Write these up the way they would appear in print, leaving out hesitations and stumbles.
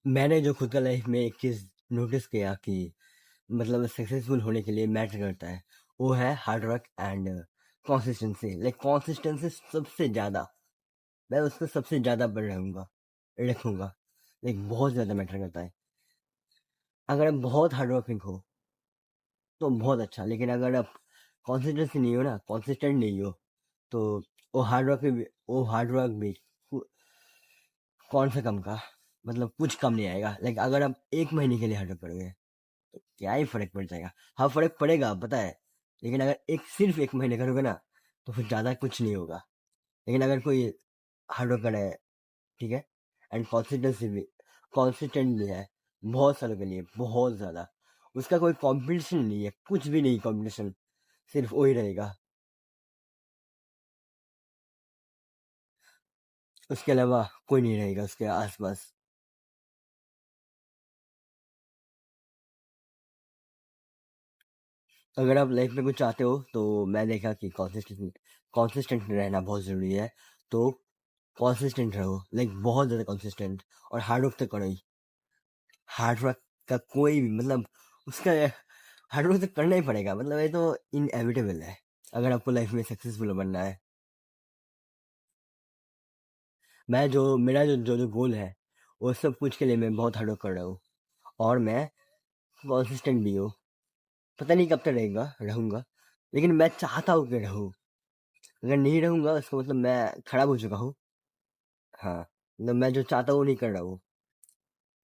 मैंने जो खुद का लाइफ में एक चीज़ नोटिस किया कि मतलब सक्सेसफुल होने के लिए मैटर करता है, वो है hard work and consistency. Like consistency सबसे ज़्यादा, मैं उसको सबसे ज़्यादा पर रहूँगा रखूँगा। लाइक बहुत ज़्यादा मैटर करता है। अगर आप बहुत हार्ड वर्किंग हो तो बहुत अच्छा, लेकिन अगर आप कंसिस्टेंसी नहीं हो ना, कंसिस्टेंट नहीं हो, तो वो हार्ड वर्क भी कौन सा कम का, मतलब कुछ कम नहीं आएगा। लाइक अगर आप 1 महीने के लिए हार्ड वर्क करोगे तो क्या ही फ़र्क पड़ जाएगा। हाँ, फ़र्क पड़ेगा पता है, लेकिन अगर सिर्फ़ 1 महीने करोगे ना, तो फिर ज़्यादा कुछ नहीं होगा। लेकिन अगर कोई हार्ड वर्क कर रहा है, ठीक है, एंड कंसिस्टेंट भी है बहुत सालों के लिए, बहुत ज़्यादा, उसका कोई कॉम्पिटिशन नहीं है, कुछ भी नहीं कॉम्पिटिशन, सिर्फ़ वो ही रहेगा। उसके अलावा कोई नहीं रहेगा उसके आस-पास। अगर आप लाइफ में कुछ चाहते हो तो मैं देखा कि कंसिस्टेंट रहना बहुत ज़रूरी है। तो कंसिस्टेंट रहो, लाइक बहुत ज़्यादा कंसिस्टेंट, और हार्ड वर्क तो करो ही। हार्ड वर्क का कोई भी मतलब उसका हार्ड वर्क तो करना ही पड़ेगा, मतलब ये तो इनएविटेबल है अगर आपको लाइफ में सक्सेसफुल बनना है। मैं जो मेरा जो गोल है, वो सब कुछ के लिए मैं बहुत हार्ड वर्क कर रहा हूँ, और मैं कंसिस्टेंट भी हूँ। पता नहीं कब तक रहूँगा, लेकिन मैं चाहता हूँ कि रहूँ। अगर नहीं रहूँगा इसका मतलब मैं खराब हो चुका हूँ। हाँ, मतलब मैं जो चाहता हूँ वो नहीं कर रहा हूँ।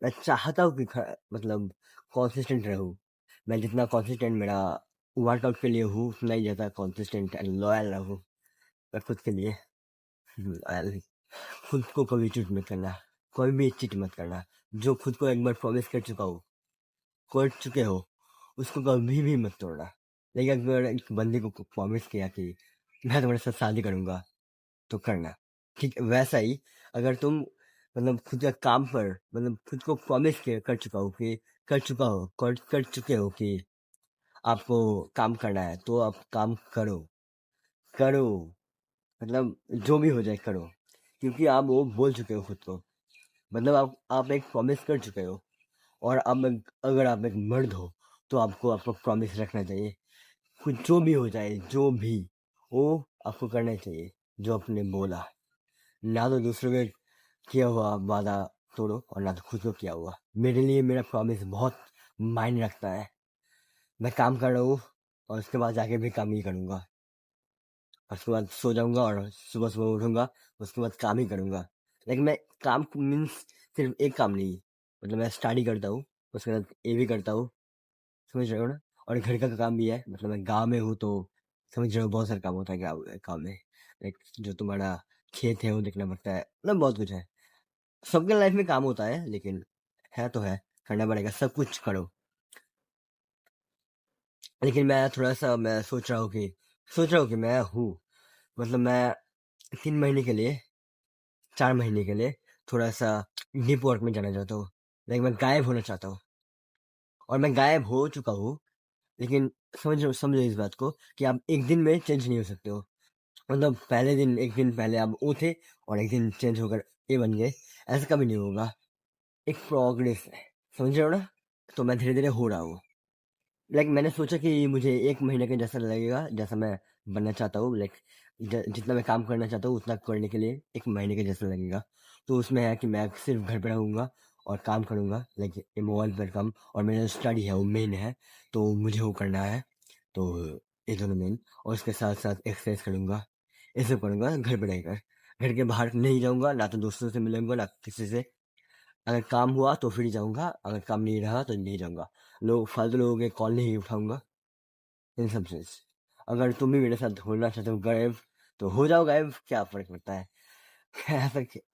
मैं चाहता हूँ कि मतलब कंसिस्टेंट रहूँ। मैं जितना कंसिस्टेंट मेरा वर्कआउट के लिए हूँ, उतना ही ज़्यादा कंसिस्टेंट एंड लॉयल रहूँ मैं खुद के लिए। लॉयल, खुद को कभी चीट मत करना, कोई भी चीट मत करना। जो खुद को एक बार प्रॉमिस कर चुके हो, उसको कभी भी मत तोड़ना। लेकिन अगर एक बंदे को प्रॉमिस किया कि मैं तुम्हारे साथ शादी करूँगा, तो करना। ठीक वैसा ही, अगर तुम मतलब खुद का काम पर मतलब खुद को प्रॉमिस कर चुके हो कि आपको काम करना है, तो आप काम करो, मतलब जो भी हो जाए करो, क्योंकि आप वो बोल चुके हो खुद को। मतलब आप एक प्रॉमिस कर चुके हो, और अगर आप एक मर्द हो तो आपको आपका प्रॉमिस रखना चाहिए। कुछ जो भी हो जाए, जो भी, वो आपको करना चाहिए जो आपने बोला। ना तो दूसरों के किया हुआ वादा तोड़ो, और ना तो खुद को किया हुआ। मेरे लिए मेरा प्रॉमिस बहुत मायने रखता है। मैं काम कर रहा हूँ, और उसके बाद जाके भी काम ही करूँगा, और उसके बाद सो जाऊँगा और सुबह सुबह उठूँगा, उसके बाद काम ही करूँगा। लेकिन मैं काम मीन्स सिर्फ एक काम नहीं, मतलब मैं स्टडी करता हूँ, उसके बाद ये भी करता हूँ, समझ रहे हो ना। और घर का काम भी है, मतलब मैं गाँव में हूँ तो समझ रहे हो, बहुत सारा काम होता है गाँव में। लाइक जो तुम्हारा खेत है वो देखना पड़ता है, मतलब बहुत कुछ है। सबके लाइफ में काम होता है, लेकिन है तो है, करना पड़ेगा, सब कुछ करो। लेकिन मैं सोच रहा हूँ कि मैं हूँ, मतलब मैं 3 महीने के लिए, 4 महीने के लिए थोड़ा सा डीप वर्क में जाना चाहता हूँ। लेकिन मैं गायब होना चाहता हूँ, और मैं गायब हो चुका हूँ। लेकिन समझो इस बात को कि आप एक दिन में चेंज नहीं हो सकते हो। मतलब पहले दिन, एक दिन पहले आप ओ थे, और एक दिन चेंज होकर ए बन गए, ऐसा कभी नहीं होगा। एक प्रोग्रेस है, समझ रहे हो ना। तो मैं धीरे धीरे हो रहा हूँ। लाइक मैंने सोचा कि मुझे 1 महीने के जैसा लगेगा, जैसा मैं बनना चाहता हूँ। लाइक जितना मैं काम करना चाहता हूँ उतना करने के लिए 1 महीने के जैसा लगेगा। तो उसमें है कि मैं सिर्फ घर पे रहूँगा और काम करूँगा, लाइक ये मोबाइल पर काम, और मेरा स्टडी है वो मेन है, तो मुझे वो करना है। तो ये दोनों मेन, और उसके साथ साथ एक्सरसाइज करूँगा, ये सब करूँगा घर पे रहकर। घर के बाहर नहीं जाऊँगा, ना तो दोस्तों से मिलूंगा ना किसी से। अगर काम हुआ तो फिर जाऊँगा, अगर काम नहीं रहा तो नहीं जाऊँगा। फालतू लोगों के कॉल नहीं उठाऊँगा, इन सब चीज़। अगर तुम भी मेरे साथ होना चाहते हो गायब, तो हो जाओ गायब, क्या फ़र्क पड़ता है?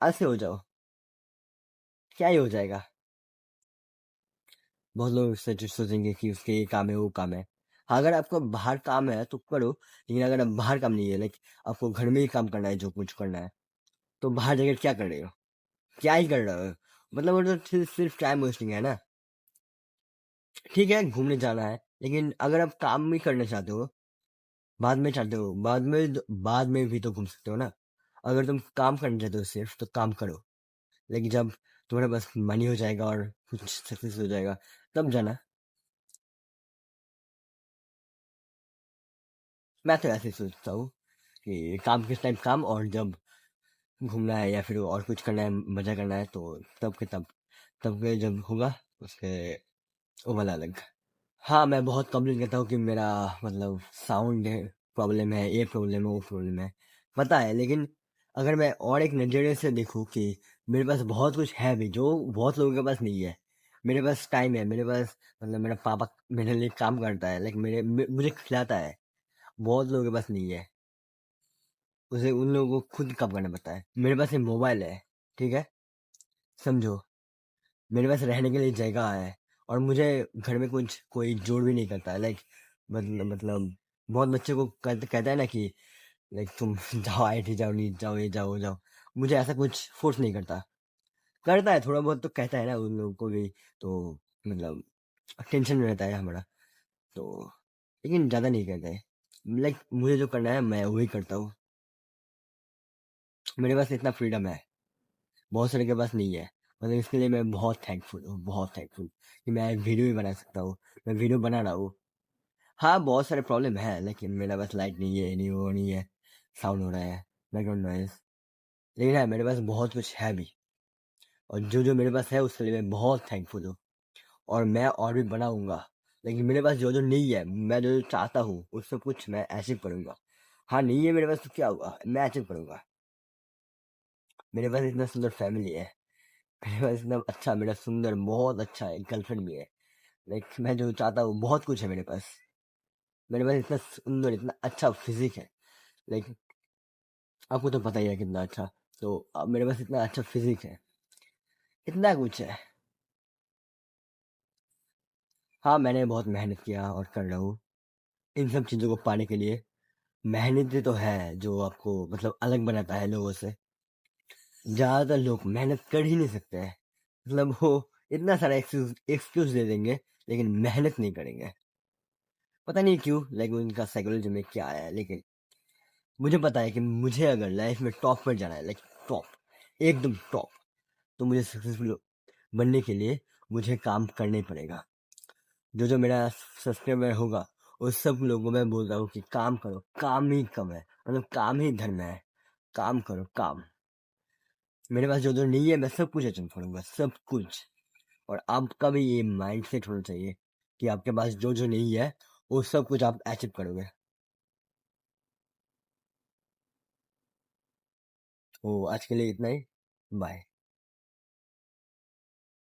ऐसे हो जाओ, क्या ही हो जाएगा? बहुत लोग सोचेंगे कि उसके ये काम है, वो काम है। हाँ, अगर आपको बाहर काम है तो करो, लेकिन अगर आप बाहर काम नहीं है, लाइक आपको घर में ही काम करना है, जो कुछ करना है, तो बाहर जाकर क्या कर रहे हो? क्या ही कर रहे हो? मतलब वो तो सिर्फ टाइम वेस्टिंग है ना। ठीक है, घूमने जाना है, लेकिन अगर आप काम भी करना चाहते हो, बाद में भी तो घूम सकते हो ना। अगर तुम काम करना चाहते हो सिर्फ, तो काम करो। लेकिन जब तुम्हारे पास मनी हो जाएगा और कुछ सक्सेस हो जाएगा, तब जाना। मैं तो ऐसे ही सोचता हूँ कि काम किस टाइम काम, और जब घूमना है या फिर और कुछ करना है, मजा करना है, तो तब के तब, तब के जब होगा उसके, वो वाला अलग। हाँ, मैं बहुत कंप्लेन करता हूँ कि मेरा मतलब साउंड प्रॉब्लम है, ये प्रॉब्लम है, वो प्रॉब्लम है, पता है। लेकिन अगर मैं और एक नज़रिए से देखूँ कि मेरे पास बहुत कुछ है भी जो बहुत लोगों के पास नहीं है। मेरे पास टाइम है, मेरे पास मतलब मेरा पापा मेरे लिए काम करता है, लाइक मुझे खिलाता है, बहुत लोगों के पास नहीं है। उसे उन लोगों को खुद काम करना पड़ता है। मेरे पास एक मोबाइल है, ठीक है, समझो। मेरे पास रहने के लिए जगह है, और मुझे घर में कुछ कोई जोर भी नहीं करता है, लाइक मतलब बहुत बच्चे को कहता है ना कि लाइक तुम जाओ, आईटी जाओ, नीट जाओ, ये जाओ, वो जाओ। मुझे ऐसा कुछ फोर्स नहीं करता। करता है थोड़ा बहुत तो कहता है ना उन लोगों को भी, तो मतलब टेंशन में रहता है हमारा, तो लेकिन ज़्यादा नहीं कहता है। लाइक मुझे जो करना है मैं वही करता हूँ। मेरे पास इतना फ्रीडम है, बहुत सारे के पास नहीं है। मतलब इसके लिए मैं बहुत थैंकफुल हूँ, बहुत थैंकफुल कि मैं वीडियो भी बना सकता हूँ। मैं वीडियो बना रहा हूँ। हाँ, बहुत सारे प्रॉब्लम है, लेकिन मेरा पास लाइट नहीं है, नहीं वो नहीं है, साउंड हो रहा है, बैकग्राउंड नॉइज। लेकिन है, मेरे पास बहुत कुछ है भी, और जो जो मेरे पास है उसके लिए मैं बहुत थैंकफुल हूँ। और मैं और भी बनाऊंगा। लेकिन मेरे पास जो जो नहीं है, मैं जो जो चाहता हूँ उस सब कुछ मैं अचीव करूंगा। हाँ, नहीं है मेरे पास तो क्या हुआ, मैं अचीव करूंगा। मेरे पास इतना सुंदर फैमिली है, मेरे पास इतना अच्छा, मेरा सुंदर बहुत अच्छा है गर्लफ्रेंड भी है। लाइक मैं जो चाहता हूँ बहुत कुछ है मेरे पास। मेरे पास इतना सुंदर, इतना अच्छा फिजिक है, लाइक आपको तो पता ही है कितना अच्छा। तो अब मेरे पास इतना अच्छा फिजिक है, इतना कुछ है। हाँ, मैंने बहुत मेहनत किया और कर रहा हूँ इन सब चीज़ों को पाने के लिए। मेहनत ही तो है जो आपको मतलब अलग बनाता है लोगों से। ज़्यादातर लोग मेहनत कर ही नहीं सकते हैं, मतलब वो इतना सारा एक्सक्यूज एक्सक्यूज दे देंगे, लेकिन मेहनत नहीं करेंगे। पता नहीं क्यों, लाइक उनका साइकोलॉजी में क्या है। लेकिन मुझे पता है कि मुझे अगर लाइफ में टॉप पर जाना है, लाइक टॉप, एकदम टॉप, तो मुझे सक्सेसफुल बनने के लिए मुझे काम करना ही पड़ेगा। जो जो मेरा सब्सक्राइबर होगा उस सब लोगों को मैं बोल रहा हूँ कि काम करो, काम ही कम है, मतलब काम ही धर्म है। काम करो, काम। मेरे पास जो जो नहीं है मैं सब कुछ अचीव करूंगा, सब कुछ। और आपका भी ये माइंड सेट होना चाहिए कि आपके पास जो जो नहीं है वो सब कुछ आप अचीव करोगे। तो आज के लिए इतना ही। बाय।